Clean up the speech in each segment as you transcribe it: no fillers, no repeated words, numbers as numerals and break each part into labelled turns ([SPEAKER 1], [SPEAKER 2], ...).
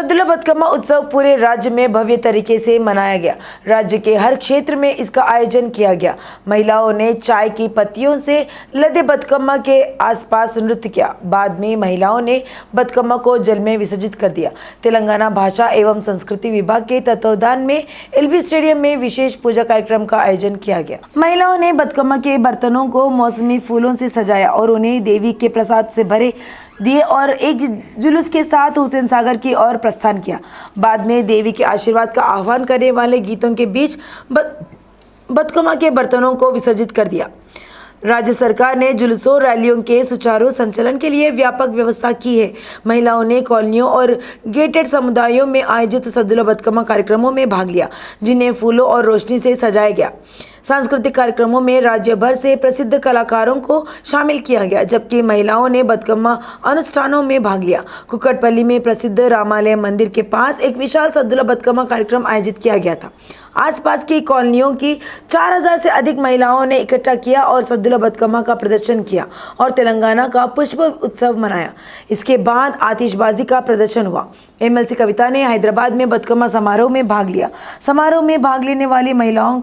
[SPEAKER 1] सद्दुला बतकम्मा उत्सव पूरे राज्य में भव्य तरीके से मनाया गया। राज्य के हर क्षेत्र में इसका आयोजन किया गया। महिलाओं ने चाय की पत्तियों से लदे बतकम्मा के आसपास नृत्य किया। बाद में महिलाओं ने बतकम्मा को जल में विसर्जित कर दिया। तेलंगाना भाषा एवं संस्कृति विभाग के तत्वावधान में एलबी स्टेडियम में विशेष पूजा कार्यक्रम का आयोजन किया गया। महिलाओं ने बतकम्मा के बर्तनों को मौसमी फूलों से सजाया और उन्हें देवी के प्रसाद से भरे दिए और एक जुलूस के साथ हुसैन सागर की ओर प्रस्थान किया। बाद में देवी के आशीर्वाद का आह्वान करने वाले गीतों के बीच बतकम्मा के बर्तनों को विसर्जित कर दिया। राज्य सरकार ने जुलूसों रैलियों के सुचारू संचालन के लिए व्यापक व्यवस्था की है। महिलाओं ने कॉलोनियों और गेटेड समुदायों में आयोजित सद्दुला बतकम्मा कार्यक्रमों में भाग लिया, जिन्हें फूलों और रोशनी से सजाया गया। सांस्कृतिक कार्यक्रमों में राज्य भर से प्रसिद्ध कलाकारों को शामिल किया गया, जबकि महिलाओं ने बतकम्मा अनुष्ठानों में भाग लिया। कुक्कड़पल्ली में प्रसिद्ध रामालय मंदिर के पास एक विशाल सद्दुला बतकम्मा कार्यक्रम आयोजित किया गया था। आसपास की कॉलोनियों की 4000 से अधिक महिलाओं ने इकट्ठा किया और सद्दुला बतकम्मा का प्रदर्शन किया और तेलंगाना का पुष्प उत्सव मनाया। इसके बाद आतिशबाजी का प्रदर्शन हुआ। एमएलसी कविता ने हैदराबाद में बतकम्मा समारोह में भाग लिया। समारोह में भाग लेने वाली महिलाओं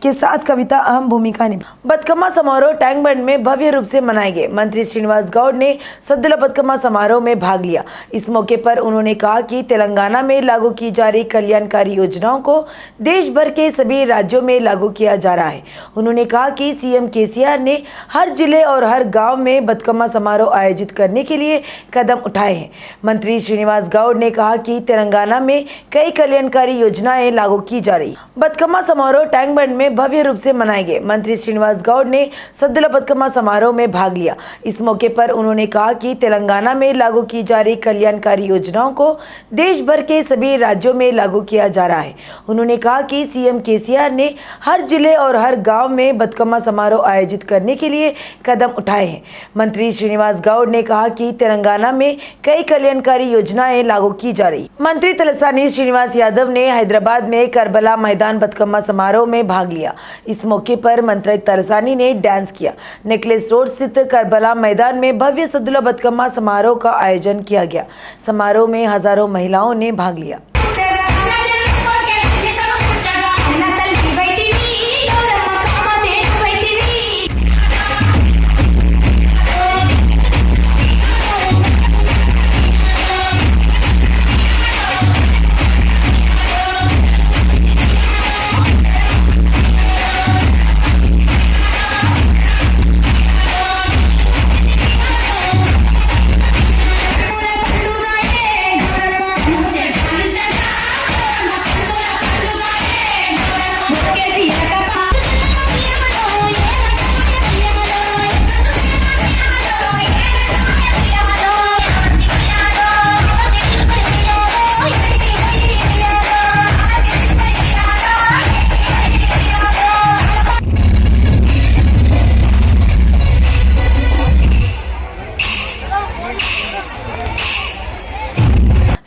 [SPEAKER 1] के साथ कविता अहम भूमिका निभाई। बतकम्मा समारोह टैंक बंड में भव्य रूप से मनाए गए। मंत्री श्रीनिवास गौड़ ने सद्दुला बतकम्मा समारोह में भाग लिया। इस मौके पर उन्होंने कहा कि तेलंगाना में लागू की जा रही कल्याणकारी योजनाओं को देश भर के सभी राज्यों में लागू किया जा रहा है। उन्होंने कहा कि सीएम केसीआर ने हर जिले और हर गाँव में बतकम्मा समारोह आयोजित करने के लिए कदम उठाए हैं। मंत्री श्रीनिवास गौड़ ने कहा कि तेलंगाना में कई कल्याणकारी योजनाएं लागू की जा रही। बतकम्मा समारोह टैंक बंड में भव्य रूप से मनाए गए। मंत्री श्रीनिवास गौड़ ने सद्दुला बतकम्मा समारोह में भाग लिया। इस मौके पर उन्होंने कहा कि तेलंगाना में लागू की जा रही कल्याणकारी योजनाओं को देश भर के सभी राज्यों में लागू किया जा रहा है। उन्होंने कहा कि सीएम केसीआर ने हर जिले और हर गांव में बतकम्मा समारोह आयोजित करने के लिए कदम उठाए हैं। मंत्री श्रीनिवास गौड़ ने कहा कि तेलंगाना में कई कल्याणकारी योजनाएं लागू की जा रही। मंत्री तलसानी श्रीनिवास यादव ने हैदराबाद में करबला मैदान बतकम्मा समारोह में भाग लिया। इस मौके पर मंत्री तलसानी ने डांस किया। नेकलेस रोड स्थित करबला मैदान में भव्य सद्दुला बतकम्मा समारोह का आयोजन किया गया। समारोह में हजारों महिलाओं ने भाग लिया।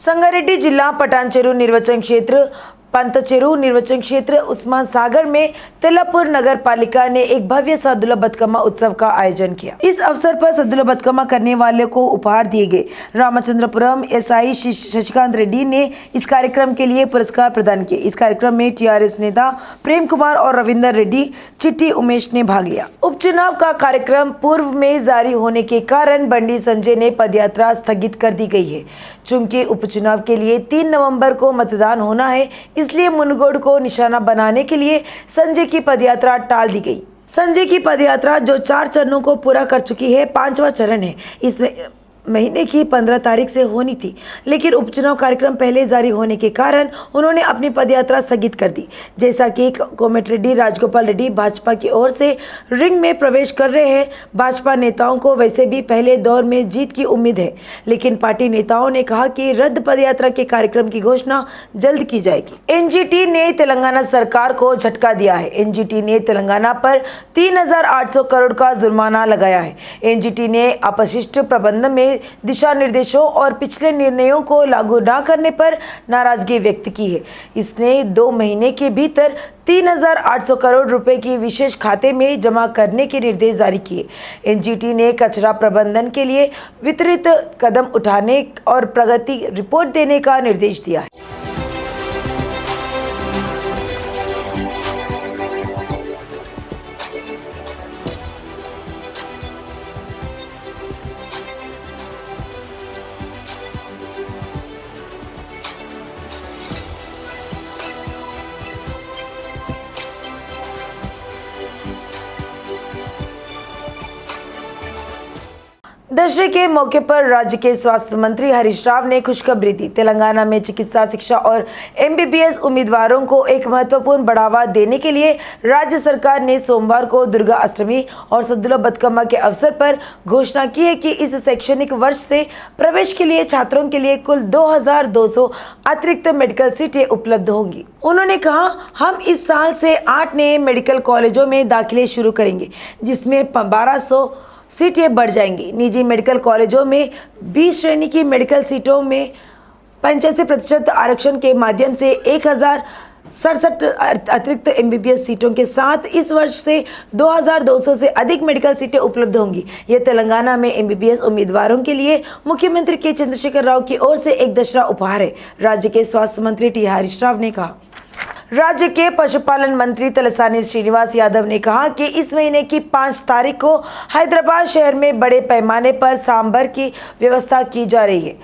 [SPEAKER 1] संगारेड्डी जिला पटानचेरू निर्वाचन क्षेत्र पंतचेरू निर्वाचन क्षेत्र उस्मान सागर में तेलापुर नगर पालिका ने एक भव्य सद्दुला बतकम्मा उत्सव का आयोजन किया। इस अवसर पर सद्दुला बतकम्मा करने वाले को उपहार दिए गए। रामचंद्रपुरम एसआई शशिकांत रेड्डी ने इस कार्यक्रम के लिए पुरस्कार प्रदान किए। इस कार्यक्रम में टीआरएस नेता प्रेम कुमार और रविंदर रेड्डी चिट्टी उमेश ने भाग लिया। उपचुनाव का कार्यक्रम पूर्व में जारी होने के कारण बंडी संजय ने पदयात्रा स्थगित कर दी गई है। चूंकि उपचुनाव के लिए 3 नवंबर को मतदान होना है, इसलिए मुनगोड़ को निशाना बनाने के लिए संजय की पदयात्रा टाल दी गई। संजय की पदयात्रा जो 4 चरणों को पूरा कर चुकी है, 5वां चरण है। इसमें महीने की 15 तारीख से होनी थी, लेकिन उपचुनाव कार्यक्रम पहले जारी होने के कारण उन्होंने अपनी पदयात्रा स्थगित कर दी। जैसा कि कोमटिरेड्डी राजगोपाल रेड्डी भाजपा की ओर से रिंग में प्रवेश कर रहे हैं। भाजपा नेताओं को वैसे भी पहले दौर में जीत की उम्मीद है, लेकिन पार्टी नेताओं ने कहा कि रद्द पदयात्रा के कार्यक्रम की घोषणा जल्द की जाएगी। एनजीटी ने तेलंगाना सरकार को झटका दिया है। एनजीटी ने तेलंगाना पर 3800 करोड़ का जुर्माना लगाया है। एनजीटी ने अपशिष्ट प्रबंधन में के दिशा निर्देशों और पिछले निर्णयों को लागू न करने पर नाराजगी व्यक्त की है। इसने 2 महीने के भीतर 3,800 करोड़ रुपए की विशेष खाते में जमा करने के निर्देश जारी किए। एनजीटी ने कचरा प्रबंधन के लिए वितरित कदम उठाने और प्रगति रिपोर्ट देने का निर्देश दिया है। दशहरे के मौके पर राज्य के स्वास्थ्य मंत्री हरीश राव ने खुशखबरी दी। तेलंगाना में चिकित्सा शिक्षा और एमबीबीएस उम्मीदवारों को एक महत्वपूर्ण बढ़ावा देने के लिए राज्य सरकार ने सोमवार को दुर्गा अष्टमी और सद्दुला बतकम्मा के अवसर पर घोषणा की है कि इस शैक्षणिक वर्ष से प्रवेश के लिए छात्रों के लिए कुल 2,200 अतिरिक्त मेडिकल सीटें उपलब्ध होंगी। उन्होंने कहा, हम इस साल से 8 नए मेडिकल कॉलेजों में दाखिले शुरू करेंगे, जिसमें 1,200 सीटें बढ़ जाएंगी। निजी मेडिकल कॉलेजों में 20 श्रेणी की मेडिकल सीटों में 85% आरक्षण के माध्यम से 1,067 अतिरिक्त एमबीबीएस सीटों के साथ इस वर्ष से 2,200 से अधिक मेडिकल सीटें उपलब्ध होंगी। ये तेलंगाना में एमबीबीएस उम्मीदवारों के लिए मुख्यमंत्री के चंद्रशेखर राव की ओर से एक दशहरा उपहार है। राज्य के स्वास्थ्य मंत्री टी हरीश राव ने कहा। राज्य के पशुपालन मंत्री तलसानी श्रीनिवास यादव ने कहा कि इस महीने की 5 तारीख को हैदराबाद शहर में बड़े पैमाने पर सांभर की व्यवस्था की जा रही है।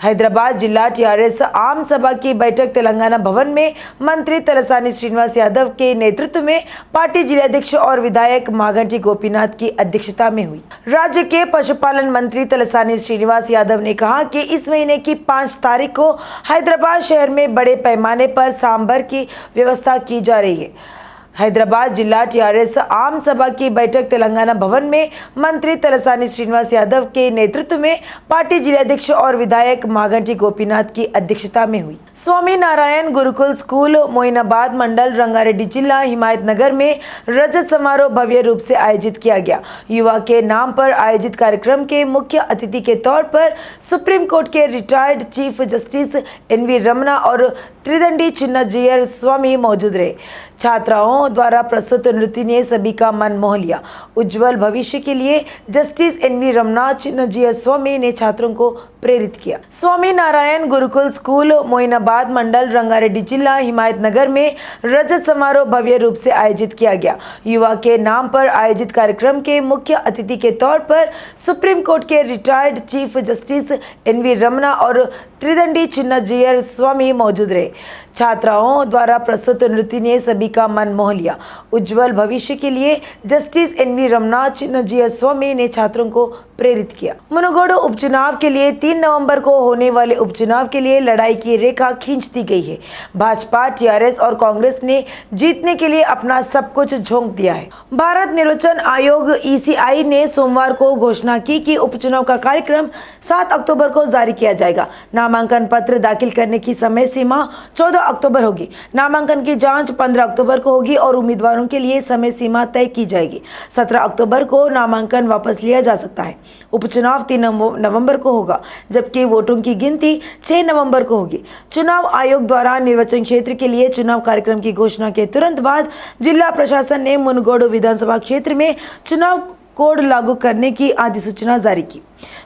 [SPEAKER 1] हैदराबाद जिला टीआरएस आम सभा की बैठक तेलंगाना भवन में मंत्री तलसानी श्रीनिवास यादव के नेतृत्व में पार्टी जिलाध्यक्ष और विधायक मागंटी गोपीनाथ की अध्यक्षता में हुई। राज्य के पशुपालन मंत्री तलसानी श्रीनिवास यादव ने कहा कि इस महीने की 5 तारीख को हैदराबाद शहर में बड़े पैमाने पर सांभर की व्यवस्था की जा रही है। हैदराबाद जिला टीआरएस आम सभा की बैठक तेलंगाना भवन में मंत्री तलसानी श्रीनिवास यादव के नेतृत्व में पार्टी जिलाध्यक्ष और विधायक मागंटी गोपीनाथ की अध्यक्षता में हुई। स्वामी नारायण गुरुकुल स्कूल मोइनाबाद मंडल रंगारेड्डी जिला हिमायतनगर में रजत समारोह भव्य रूप से आयोजित किया गया। युवा के नाम पर आयोजित कार्यक्रम के मुख्य अतिथि के तौर पर सुप्रीम कोर्ट के retired chief justice NV Ramana और त्रिदंडी चिन्नजीयर स्वामी मौजूद रहे। छात्राओं द्वारा प्रस्तुत नृत्य ने सभी का मन मोह लिया। उज्जवल भविष्य के लिए जस्टिस एनवी रमना चिन्नजीयर स्वामी ने छात्रों को प्रेरित किया। स्वामी नारायण गुरुकुल स्कूल मोइनाबाद मंडल रंगारेड्डी जिला हिमायतनगर में रजत समारोह भव्य रूप से आयोजित किया गया। युवा के नाम पर आयोजित कार्यक्रम के मुख्य अतिथि के तौर पर सुप्रीम कोर्ट के retired chief justice NV Ramana और त्रिदंडी चिन्नजीयर स्वामी मौजूद रहे। छात्राओं द्वारा प्रस्तुत नृत्य ने सभी का मन मोह लिया। उज्जवल भविष्य के लिए जस्टिस एनवी रमना चिन्नजीयर स्वामी ने छात्रों को प्रेरित किया। मुनुगोडो उपचुनाव के लिए 3 नवंबर को होने वाले उपचुनाव के लिए लड़ाई की रेखा खींच दी गई है। भाजपा, टीआरएस और कांग्रेस ने जीतने के लिए अपना सब कुछ झोंक दिया है। भारत निर्वाचन आयोग ईसीआई ने सोमवार को घोषणा की कि उपचुनाव का कार्यक्रम 7 अक्टूबर को जारी किया जाएगा। नामांकन पत्र दाखिल करने की समय सीमा 14 अक्टूबर होगी। नामांकन की जांच 15 अक्टूबर को होगी और उम्मीदवारों के लिए समय सीमा तय की जाएगी। 17 अक्टूबर को नामांकन वापस लिया जा सकता है। उपचुनाव 3 नवंबर को होगा, जबकि वोटों की गिनती 6 नवंबर को होगी। चुनाव आयोग द्वारा निर्वाचन क्षेत्र के लिए चुनाव कार्यक्रम की घोषणा के तुरंत बाद जिला प्रशासन ने मुनुगोडो विधानसभा क्षेत्र में चुनाव कोड लागू करने की अधिसूचना जारी की।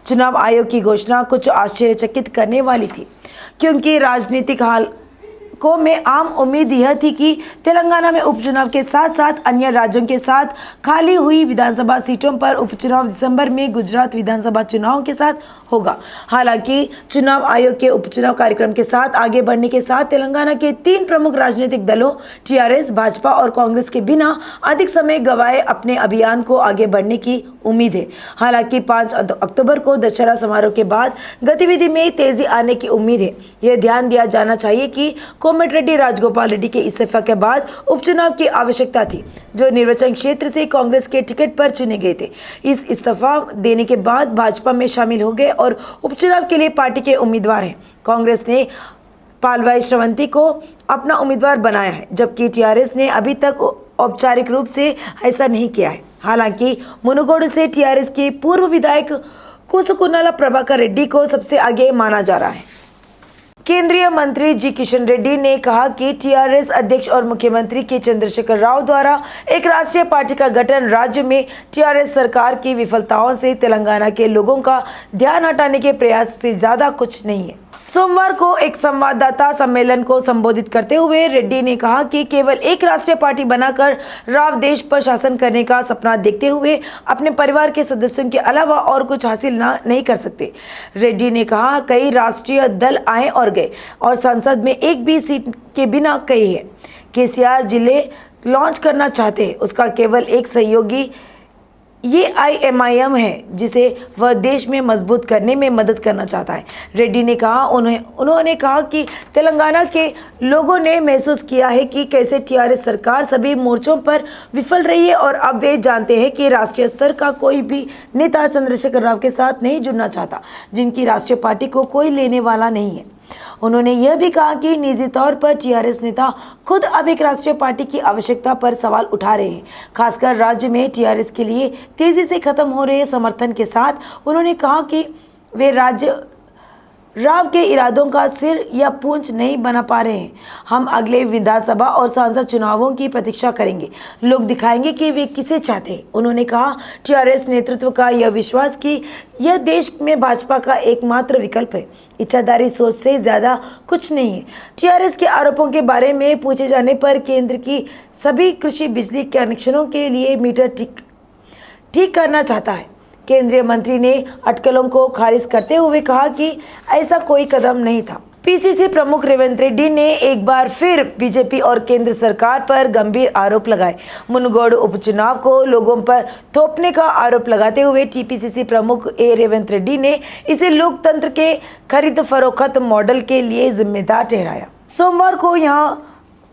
[SPEAKER 1] चुनाव आयोग की घोषणा कुछ आश्चर्यचकित करने वाली थी, क्योंकि राजनीतिक हालकों में आम उम्मीद यह थी कि तेलंगाना में उपचुनाव के साथ साथ अन्य राज्यों के साथ खाली हुई विधानसभा सीटों पर उपचुनाव दिसंबर में गुजरात विधानसभा चुनाव के साथ होगा। हालांकि चुनाव आयोग के उपचुनाव कार्यक्रम के साथ आगे बढ़ने के साथ तेलंगाना के 3 प्रमुख राजनीतिक दलों टीआरएस, भाजपा और कांग्रेस के बिना अधिक समय गंवाए अपने अभियान को आगे बढ़ने की उम्मीद है। हालांकि 5 अक्टूबर को दशहरा समारोह के बाद गतिविधि में तेजी आने की उम्मीद है। यह ध्यान दिया जाना चाहिए कि कोमटिरेड्डी राजगोपाल रेड्डी के इस्तीफा के बाद उपचुनाव की आवश्यकता थी, जो निर्वाचन क्षेत्र से कांग्रेस के टिकट पर चुने गए थे। इस इस्तीफा देने के बाद भाजपा में शामिल हो गए और उपचुनाव के लिए पार्टी के उम्मीदवार हैं। कांग्रेस ने पालवाई श्रवंती को अपना उम्मीदवार बनाया है, जबकि टीआरएस ने अभी तक औपचारिक रूप से ऐसा नहीं किया है। हालांकि मुनुगोडो से टीआरएस के पूर्व विधायक कुसकुनाला प्रभाकर रेड्डी को सबसे आगे माना जा रहा है। केंद्रीय मंत्री जी किशन रेड्डी ने कहा कि टीआरएस अध्यक्ष और मुख्यमंत्री के चंद्रशेखर राव द्वारा एक राष्ट्रीय पार्टी का गठन राज्य में टीआरएस सरकार की विफलताओं से तेलंगाना के लोगों का ध्यान हटाने के प्रयास से ज्यादा कुछ नहीं है। सोमवार को एक संवाददाता सम्मेलन को संबोधित करते हुए रेड्डी ने कहा कि केवल एक राष्ट्रीय पार्टी बनाकर राव देश पर शासन करने का सपना देखते हुए अपने परिवार के सदस्यों के अलावा और कुछ हासिल नहीं कर सकते। रेड्डी ने कहा कई राष्ट्रीय दल आए और गए और संसद में एक भी सीट के बिना कई है। केसीआर जिले लॉन्च करना चाहते हैं, उसका केवल एक सहयोगी ये IMIM है जिसे वह देश में मजबूत करने में मदद करना चाहता है। रेड्डी ने कहा उन्होंने कहा कि तेलंगाना के लोगों ने महसूस किया है कि कैसे टीआरएस सरकार सभी मोर्चों पर विफल रही है और अब वे जानते हैं कि राष्ट्रीय स्तर का कोई भी नेता चंद्रशेखर राव के साथ नहीं जुड़ना चाहता, जिनकी राष्ट्रीय पार्टी को कोई लेने वाला नहीं है। उन्होंने यह भी कहा कि निजी तौर पर टीआरएस नेता खुद अब एक राष्ट्रीय पार्टी की आवश्यकता पर सवाल उठा रहे हैं, खासकर राज्य में टीआरएस के लिए तेजी से खत्म हो रहे समर्थन के साथ। उन्होंने कहा कि वे राज्य राव के इरादों का सिर या पूंछ नहीं बना पा रहे हैं। हम अगले विधानसभा और सांसद चुनावों की प्रतीक्षा करेंगे, लोग दिखाएंगे कि वे किसे चाहते हैं। उन्होंने कहा टीआरएस नेतृत्व का यह विश्वास कि यह देश में भाजपा का एकमात्र विकल्प है, इच्छाधारी सोच से ज्यादा कुछ नहीं है। टीआरएस के आरोपों के बारे में पूछे जाने पर केंद्र की सभी कृषि बिजली कनेक्शनों के लिए मीटर ठीक करना चाहता है। केंद्रीय मंत्री ने अटकलों को खारिज करते हुए कहा कि ऐसा कोई कदम नहीं था। पीसीसी प्रमुख रेवंत रेड्डी ने एक बार फिर बीजेपी और केंद्र सरकार पर गंभीर आरोप लगाए। मुनगोड उपचुनाव को लोगों पर थोपने का आरोप लगाते हुए टीपीसीसी प्रमुख रेवंत रेड्डी ने इसे लोकतंत्र के खरीद फरोख्त मॉडल के लिए जिम्मेदार ठहराया। सोमवार को यहां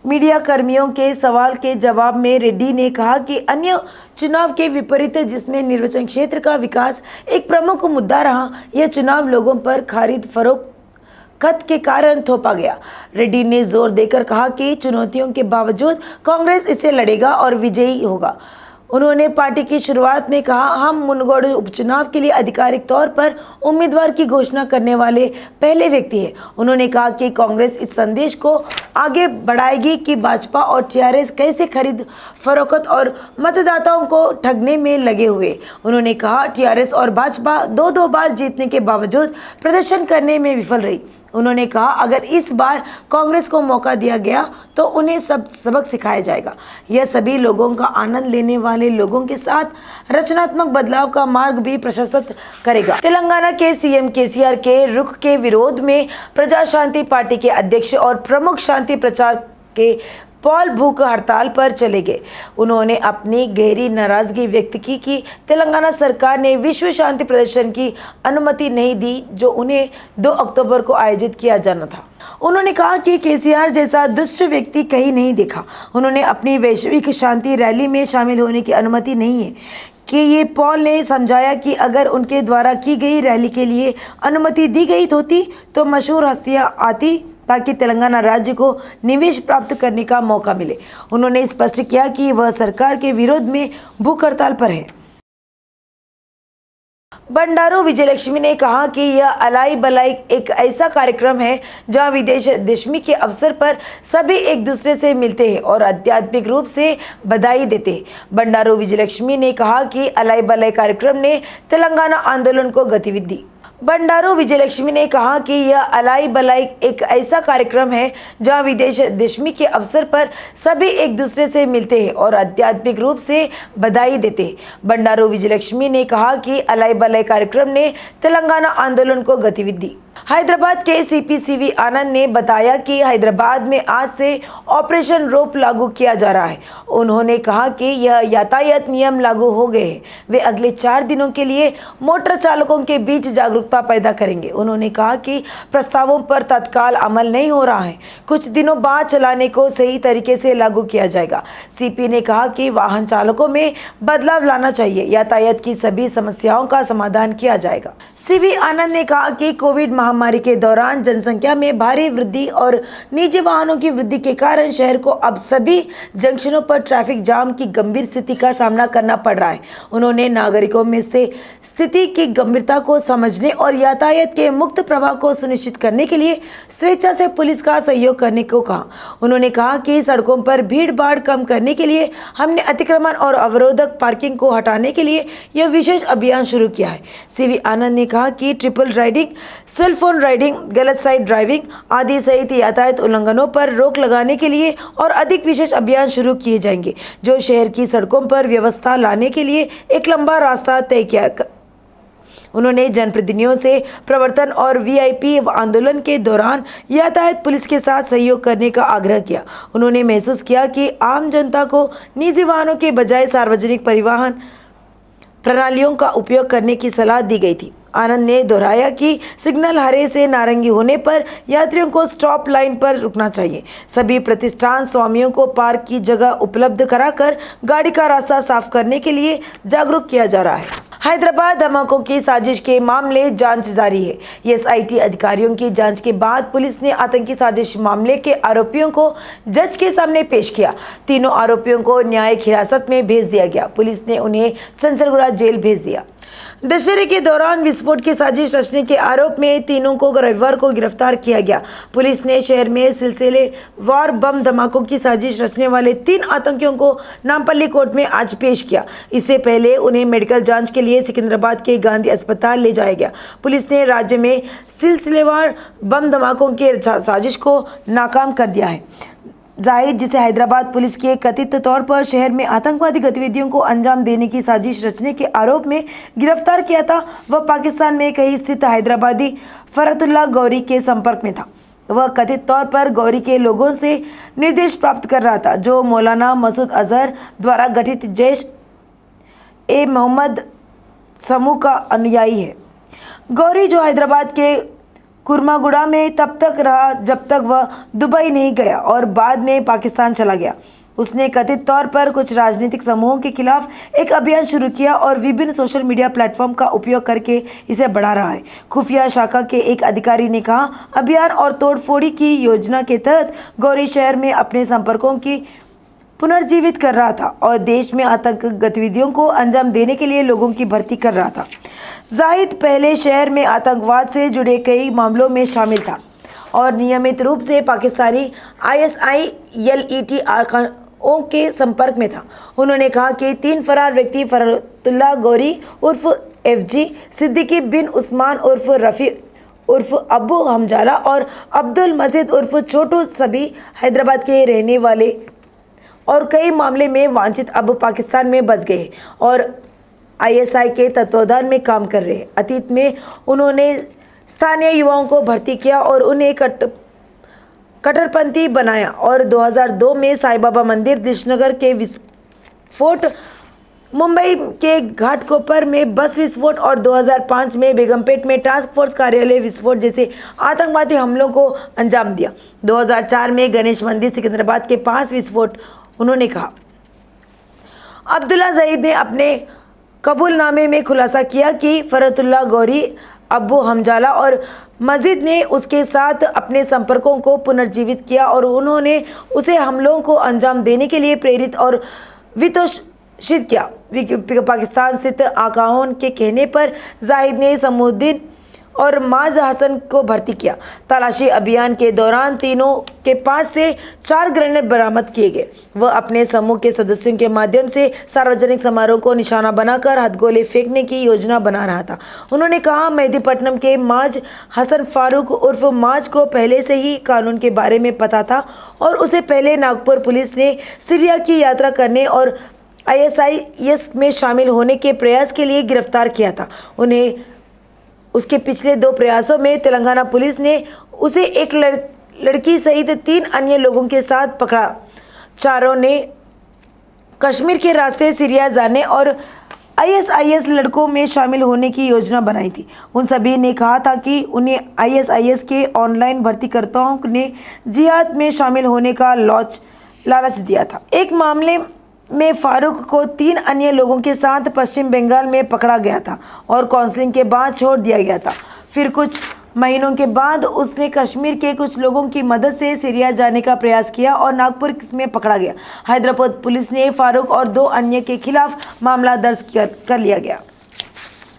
[SPEAKER 1] मीडिया कर्मियों के सवाल के जवाब में रेड्डी ने कहा कि अन्य चुनाव के विपरीत जिसमें निर्वाचन क्षेत्र का विकास एक प्रमुख मुद्दा रहा, यह चुनाव लोगों पर खरीद फरोख्त के कारण थोपा गया। रेड्डी ने जोर देकर कहा कि चुनौतियों के बावजूद कांग्रेस इसे लड़ेगा और विजयी होगा। उन्होंने पार्टी की शुरुआत में कहा, हम मुनगोड उपचुनाव के लिए आधिकारिक तौर पर उम्मीदवार की घोषणा करने वाले पहले व्यक्ति हैं। उन्होंने कहा कि कांग्रेस इस संदेश को आगे बढ़ाएगी कि भाजपा और टीआरएस कैसे खरीद फरोख्त और मतदाताओं को ठगने में लगे हुए। उन्होंने कहा टीआरएस और भाजपा दो बार जीतने के बावजूद प्रदर्शन करने में विफल रही। उन्होंने कहा अगर इस बार कांग्रेस को मौका दिया गया तो उन्हें सबक सिखाया जाएगा। यह सभी लोगों का आनंद लेने वाले लोगों के साथ रचनात्मक बदलाव का मार्ग भी प्रशस्त करेगा। तेलंगाना के सीएम केसीआर के रुख के विरोध में प्रजा शांति पार्टी के अध्यक्ष और प्रमुख शांति प्रचार के पॉल भूख हड़ताल पर चले गए। उन्होंने अपनी गहरी नाराजगी व्यक्त की कि तेलंगाना सरकार ने विश्व शांति प्रदर्शन की अनुमति नहीं दी जो उन्हें 2 अक्टूबर को आयोजित किया जाना था। उन्होंने कहा कि केसीआर जैसा दुष्ट व्यक्ति कहीं नहीं देखा। उन्होंने अपनी वैश्विक शांति रैली में शामिल होने की अनुमति नहीं है कि ये पॉल ने समझाया कि अगर उनके द्वारा की गई रैली के लिए अनुमति दी गई होती तो मशहूर हस्तियां आती ताकि तेलंगाना राज्य को निवेश प्राप्त करने का मौका मिले। उन्होंने स्पष्ट किया कि वह सरकार के विरोध में भूख हड़ताल पर है। बंडारू विजयलक्ष्मी ने कहा कि यह अलाई बलाई एक ऐसा कार्यक्रम है जहां विजयदशमी के अवसर पर सभी एक दूसरे से मिलते हैं और आध्यात्मिक रूप से बधाई देते हैं। बंडारू विजयलक्ष्मी ने कहा कि अलाई बलाई कार्यक्रम ने तेलंगाना आंदोलन को गति दी। बंडारू विजयलक्ष्मी ने कहा कि यह अलाई बलाई एक ऐसा कार्यक्रम है जहां विजयदशमी के अवसर पर सभी एक दूसरे से मिलते हैं और आध्यात्मिक रूप से बधाई देते हैं। बंडारू विजयलक्ष्मी ने कहा कि अलाई बलाई कार्यक्रम ने तेलंगाना आंदोलन को गति दी। हैदराबाद के सीपी सीवी आनंद ने बताया कि हैदराबाद में आज से ऑपरेशन रोप लागू किया जा रहा है। उन्होंने कहा कि यह यातायात नियम लागू हो गए हैं। वे अगले 4 दिनों के लिए मोटर चालकों के बीच जागरूकता पैदा करेंगे। उन्होंने कहा कि प्रस्तावों पर तत्काल अमल नहीं हो रहा है, कुछ दिनों बाद चलाने को सही तरीके से लागू किया जाएगा। सीपी ने कहा कि वाहन चालकों में बदलाव लाना चाहिए, यातायात की सभी समस्याओं का समाधान किया जाएगा। सीवी आनंद ने कहा कि कोविड महामारी के दौरान जनसंख्या में भारी वृद्धि और निजी वाहनों की वृद्धि के कारण शहर को अब सभी जंक्शनों पर ट्रैफिक जाम की गंभीर स्थिति का सामना करना पड़ रहा है। उन्होंने नागरिकों में से स्थिति की गंभीरता को समझने और यातायात के मुक्त प्रवाह को सुनिश्चित करने के लिए स्वेच्छा से पुलिस का सहयोग करने को कहा। उन्होंने कहा कि सड़कों पर भीड़ भाड़ कम करने के लिए हमने अतिक्रमण और अवरोधक पार्किंग को हटाने के लिए यह विशेष अभियान शुरू किया है। सीवी आनंद ने कहा कि triple riding, cell phone riding, गलत साइड ड्राइविंग आदि सहित यातायात उल्लंघनों पर रोक लगाने के लिए और अधिक विशेष अभियान शुरू किए जाएंगे, जो शहर की सड़कों पर व्यवस्था लाने के लिए एक लंबा रास्ता तय किया। उन्होंने जनप्रतिनिधियों से प्रवर्तन और वीआईपी आंदोलन के दौरान यातायात पुलिस के साथ सहयोग करने का आग्रह किया। उन्होंने महसूस किया कि आम जनता को निजी वाहनों के बजाय सार्वजनिक परिवहन प्रणालियों का उपयोग करने की सलाह दी गई थी। आनंद ने दोहराया कि सिग्नल हरे से नारंगी होने पर यात्रियों को स्टॉप लाइन पर रुकना चाहिए। सभी प्रतिष्ठान स्वामियों को पार्क की जगह उपलब्ध कराकर गाड़ी का रास्ता साफ करने के लिए जागरूक किया जा रहा है। हैदराबाद धमाकों की साजिश के मामले जांच जारी है। एसआईटी अधिकारियों की जांच के बाद पुलिस ने आतंकी साजिश मामले के आरोपियों को जज के सामने पेश किया। तीनों आरोपियों को न्यायिक हिरासत में भेज दिया गया। पुलिस ने उन्हें चंचलगुड़ा जेल भेज दिया। दशहरे के दौरान विस्फोट की साजिश रचने के आरोप में तीनों को रविवार को गिरफ्तार किया गया। पुलिस ने शहर में सिलसिलेवार बम धमाकों की साजिश रचने वाले 3 आतंकियों को नामपल्ली कोर्ट में आज पेश किया। इससे पहले उन्हें मेडिकल जांच के लिए सिकंदराबाद के गांधी अस्पताल ले जाया गया। पुलिस ने राज्य में सिलसिलेवार बम धमाकों की साजिश को नाकाम कर दिया है। जाहिद, जिसे हैदराबाद पुलिस के कथित तौर पर शहर में आतंकवादी गतिविधियों को अंजाम देने की साजिश रचने के आरोप में गिरफ्तार किया था, वह पाकिस्तान में कहीं स्थित हैदराबादी फरतुल्ला गौरी के संपर्क में था। वह कथित तौर पर गौरी के लोगों से निर्देश प्राप्त कर रहा था, जो मौलाना मसूद अजहर द्वारा गठित जैश ए मोहम्मद समूह का अनुयायी है। गौरी, जो हैदराबाद के कुर्मागुड़ा में तब तक रहा जब तक वह दुबई नहीं गया और बाद में पाकिस्तान चला गया। उसने कथित तौर पर कुछ राजनीतिक समूहों के खिलाफ एक अभियान शुरू किया और विभिन्न सोशल मीडिया प्लेटफॉर्म का उपयोग करके इसे बढ़ा रहा है। खुफिया शाखा के एक अधिकारी ने कहा, अभियान और तोड़फोड़ी की योजना के तहत गौरी शहर में अपने संपर्कों की पुनर्जीवित कर रहा था और देश में आतंक गतिविधियों को अंजाम देने के लिए लोगों की भर्ती कर रहा था। जाहिद पहले शहर में आतंकवाद से जुड़े कई मामलों में शामिल था और नियमित रूप से पाकिस्तानी ISIL-ET के संपर्क में था। उन्होंने कहा कि 3 फरार व्यक्ति फरतुल्ला गौरी उर्फ FG, सिद्दीकी बिन उस्मान उर्फ रफ़ी उर्फ अबू हमजाला और अब्दुल मजीद उर्फ छोटू सभी हैदराबाद के रहने वाले और कई मामले में वांछित अब पाकिस्तान में बस गए और ISI के तत्वावधान में काम कर रहे हैं। अतीत में उन्होंने स्थानीय युवाओं को भर्ती किया और उन्हें कट्टरपंथी बनाया और 2002 में साईं बाबा मंदिर, दिशनगर के विस्फोट, मुंबई के घाटकोपर में बस विस्फोट और 2005 में बेगमपेट में टास्क फोर्स कार्यालय विस्फोट जैसे आतंकवादी हमलों को अंजाम दिया। 2004 में गणेश मंदिर सिकंदराबाद के पास विस्फोट। उन्होंने कहा, अब्दुल्ला जाहिद ने अपने कबूलनामे में खुलासा किया कि फरतुल्ला गौरी, अब्बू हमजाला और मजीद ने उसके साथ अपने संपर्कों को पुनर्जीवित किया और उन्होंने उसे हमलों को अंजाम देने के लिए प्रेरित और वित्तपोषित किया। पाकिस्तान स्थित आकाओं के कहने पर जाहिद ने समुद्दीन और माज हसन को भर्ती किया। तलाशी अभियान के दौरान तीनों के पास से 4 ग्रेनेड बरामद किए गए। वह अपने समूह के सदस्यों के माध्यम से सार्वजनिक समारोह को निशाना बनाकर हथगोले फेंकने की योजना बना रहा था। उन्होंने कहा, मेहदीपट्टनम के माज हसन फारूक उर्फ माज को पहले से ही कानून के बारे में पता था और उसे पहले नागपुर पुलिस ने सीरिया की यात्रा करने और ISIS में शामिल होने के प्रयास के लिए गिरफ्तार किया था। उन्हें उसके पिछले 2 प्रयासों में तेलंगाना पुलिस ने उसे एक लड़की सहित 3 अन्य लोगों के साथ पकड़ा। चारों ने कश्मीर के रास्ते सीरिया जाने और ISIS लड़कों में शामिल होने की योजना बनाई थी। उन सभी ने कहा था कि उन्हें ISIS के ऑनलाइन भर्तीकर्ताओं ने जिहाद में शामिल होने का लालच दिया था। एक मामले में फारूक को 3 अन्य लोगों के साथ पश्चिम बंगाल में पकड़ा गया था और काउंसलिंग के बाद छोड़ दिया गया था। फिर कुछ महीनों के बाद उसने कश्मीर के कुछ लोगों की मदद से सीरिया जाने का प्रयास किया और नागपुर में पकड़ा गया। हैदराबाद पुलिस ने फारूक और 2 अन्य के खिलाफ मामला दर्ज कर लिया गया।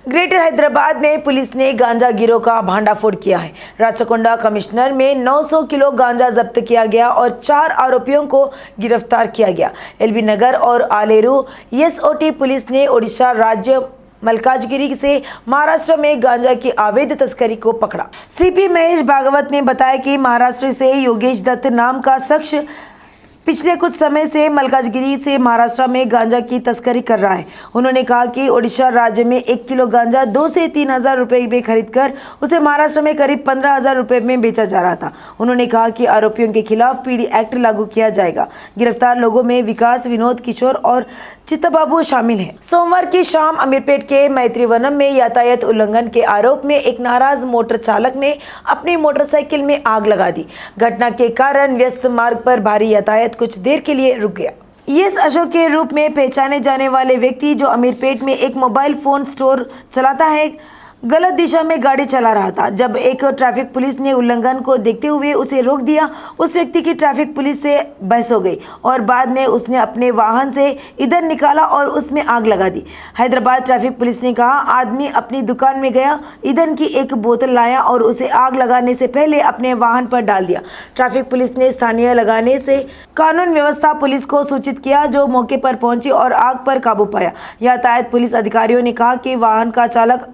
[SPEAKER 1] ग्रेटर हैदराबाद में पुलिस ने गांजा गिरोह का भांडाफोड़ किया है। राचकोंडा कमिश्नर में 900 किलो गांजा जब्त किया गया और 4 आरोपियों को गिरफ्तार किया गया। एलबी नगर और आलेरू एसओटी पुलिस ने ओडिशा राज्य मलकाजगिरी से महाराष्ट्र में गांजा की अवैध तस्करी को पकड़ा। सीपी महेश भागवत ने बताया कि महाराष्ट्र से योगेश दत्त नाम का शख्स पिछले कुछ समय से मलकाजगिरी से महाराष्ट्र में गांजा की तस्करी कर रहा है। उन्होंने कहा कि ओडिशा राज्य में 1 किलो गांजा 2 से 3 हज़ार रुपये में खरीदकर उसे महाराष्ट्र में करीब 15,000 रुपये में बेचा जा रहा था। उन्होंने कहा कि आरोपियों के खिलाफ पीडी एक्ट लागू किया जाएगा। गिरफ्तार लोगों में विकास, विनोद, किशोर और चित्तबाबू शामिल हैं। सोमवार की शाम अमीरपेट के मैत्रीवनम में यातायात उल्लंघन के आरोप में एक नाराज मोटर चालक ने अपनी मोटरसाइकिल में आग लगा दी। घटना के कारण व्यस्त मार्ग पर भारी यातायात कुछ देर के लिए रुक गया। यस अशोक के रूप में पहचाने जाने वाले व्यक्ति जो अमीरपेट में एक मोबाइल फोन स्टोर चलाता है, गलत दिशा में गाड़ी चला रहा था। जब एक ट्रैफिक पुलिस ने उल्लंघन को देखते हुए उसे रोक दिया, उस व्यक्ति की ट्रैफिक पुलिस से बहस हो गई और बाद में उसने अपने वाहन से ईंधन निकाला और उसमें आग लगा दी। हैदराबाद ट्रैफिक पुलिस ने कहा, आदमी अपनी दुकान में गया, ईंधन की एक बोतल लाया और उसे आग लगाने से पहले अपने वाहन पर डाल दिया। ट्रैफिक पुलिस ने स्थानीय लगाने से कानून व्यवस्था पुलिस को सूचित किया, जो मौके पर पहुंची और आग पर काबू पाया। यातायात पुलिस अधिकारियों ने कहा कि वाहन का चालक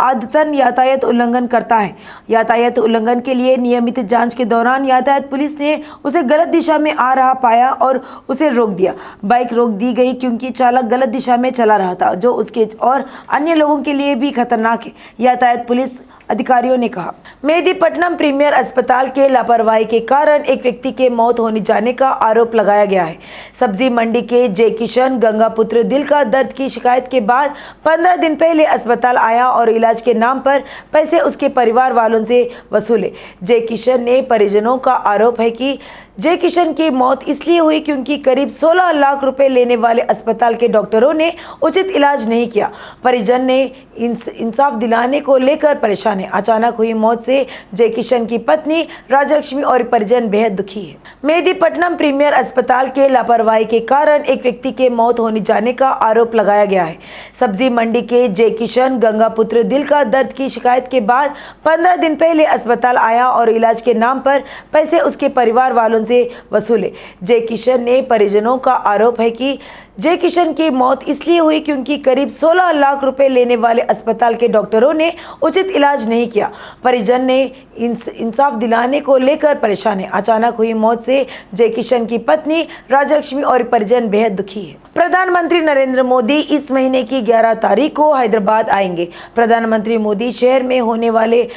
[SPEAKER 1] आदतन यातायात उल्लंघन करता है। यातायात उल्लंघन के लिए नियमित जांच के दौरान यातायात पुलिस ने उसे गलत दिशा में आ रहा पाया और उसे रोक दिया। बाइक रोक दी गई क्योंकि चालक गलत दिशा में चला रहा था, जो उसके और अन्य लोगों के लिए भी खतरनाक है, यातायात पुलिस अधिकारियों ने कहा। मेहदीपट्टनम प्रीमियर अस्पताल के लापरवाही के कारण एक व्यक्ति के मौत होने जाने का आरोप लगाया गया है। सब्जी मंडी के जय किशन गंगापुत्र दिल का दर्द की शिकायत के बाद 15 दिन पहले अस्पताल आया और इलाज के नाम पर पैसे उसके परिवार वालों से वसूले। जय किशन ने परिजनों का आरोप है कि जय किशन की मौत इसलिए हुई क्योंकि करीब 16 लाख रुपए लेने वाले अस्पताल के डॉक्टरों ने उचित इलाज नहीं किया। परिजन ने इंसाफ दिलाने को लेकर परेशान है। अचानक हुई मौत से जय किशन की पत्नी राजलक्ष्मी और परिजन बेहद दुखी है। मेहदीपट्टनम प्रीमियर अस्पताल के लापरवाही के कारण एक व्यक्ति के मौत होने जाने का आरोप लगाया गया है। सब्जी मंडी के जय किशन गंगापुत्र दिल का दर्द की शिकायत के बाद 15 दिन पहले अस्पताल आया और इलाज के नाम पर पैसे उसके परिवार वालों से वसूले। जय किशन ने परिजनों का आरोप है कि जय किशन की मौत इसलिए हुई क्योंकि करीब 16 लाख रुपए लेने वाले अस्पताल के डॉक्टरों ने उचित इलाज नहीं किया। परिजन ने इंसाफ दिलाने को लेकर परेशान है। अचानक हुई मौत से जय किशन की पत्नी राजलक्ष्मी और परिजन बेहद दुखी है। प्रधानमंत्री नरेंद्र मोदी इस महीने की 11 तारीख को हैदराबाद आएंगे। प्रधानमंत्री मोदी शहर में होने वाले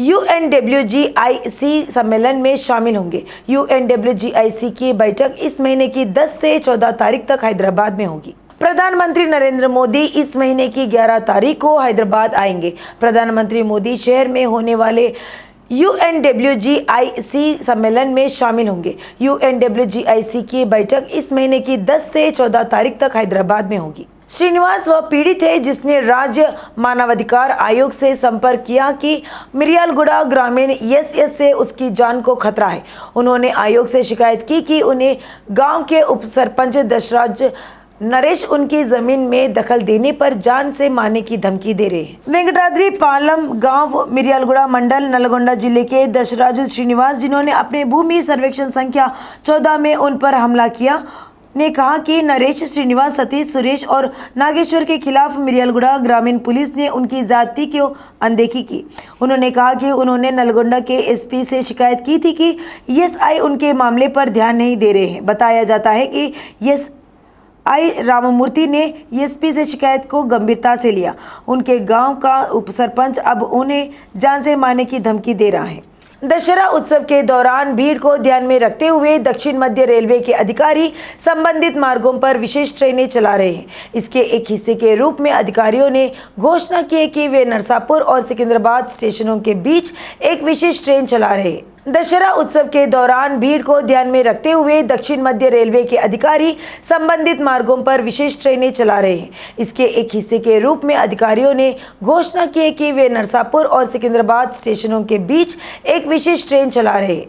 [SPEAKER 1] UNWGIC सम्मेलन में शामिल होंगे। UNWGIC की बैठक इस महीने की 10 से 14 तारीख तक हैदराबाद में होगी। प्रधानमंत्री नरेंद्र मोदी इस महीने की 11 तारीख को हैदराबाद आएंगे। प्रधानमंत्री मोदी शहर में होने वाले UNWGIC सम्मेलन में शामिल होंगे। UNWGIC की बैठक इस महीने की 10 से 14 तारीख तक हैदराबाद में होगी। श्रीनिवास वह पीड़ित है जिसने राज्य मानवाधिकार आयोग से संपर्क किया कि मिरियालगुड़ा ग्रामीण एसएस से उसकी जान को खतरा है। उन्होंने आयोग से शिकायत की कि उन्हें गांव के उप सरपंच दशराज नरेश उनकी जमीन में दखल देने पर जान से मारने की धमकी दे रहे हैं। वेंकटाद्री पालम गांव मिरियालगुड़ा मंडल नलगोंडा जिले के दशराज श्रीनिवास, जिन्होंने अपने भूमि सर्वेक्षण संख्या 14 में उन पर हमला किया, ने कहा कि नरेश, श्रीनिवास, सतीश, सुरेश और नागेश्वर के खिलाफ मिरियालगुड़ा ग्रामीण पुलिस ने उनकी जाति की अनदेखी की। उन्होंने कहा कि उन्होंने नलगोंडा के एसपी से शिकायत की थी कि एसआई उनके मामले पर ध्यान नहीं दे रहे हैं। बताया जाता है कि एसआई राममूर्ति ने एसपी से शिकायत को गंभीरता से लिया। उनके गांव का उप सरपंच अब उन्हें जान से मारने की धमकी दे रहा है। दशहरा उत्सव के दौरान भीड़ को ध्यान में रखते हुए दक्षिण मध्य रेलवे के अधिकारी संबंधित मार्गों पर विशेष ट्रेनें चला रहे हैं। इसके एक हिस्से के रूप में अधिकारियों ने घोषणा की है कि वे नरसापुर और सिकंदराबाद स्टेशनों के बीच एक विशेष ट्रेन चला रहे हैं। दशहरा उत्सव के दौरान भीड़ को ध्यान में रखते हुए दक्षिण मध्य रेलवे के अधिकारी संबंधित मार्गों पर विशेष ट्रेनें चला रहे हैं। इसके एक हिस्से के रूप में अधिकारियों ने घोषणा की है कि वे नरसापुर और सिकंदराबाद स्टेशनों के बीच एक विशेष ट्रेन चला रहे हैं।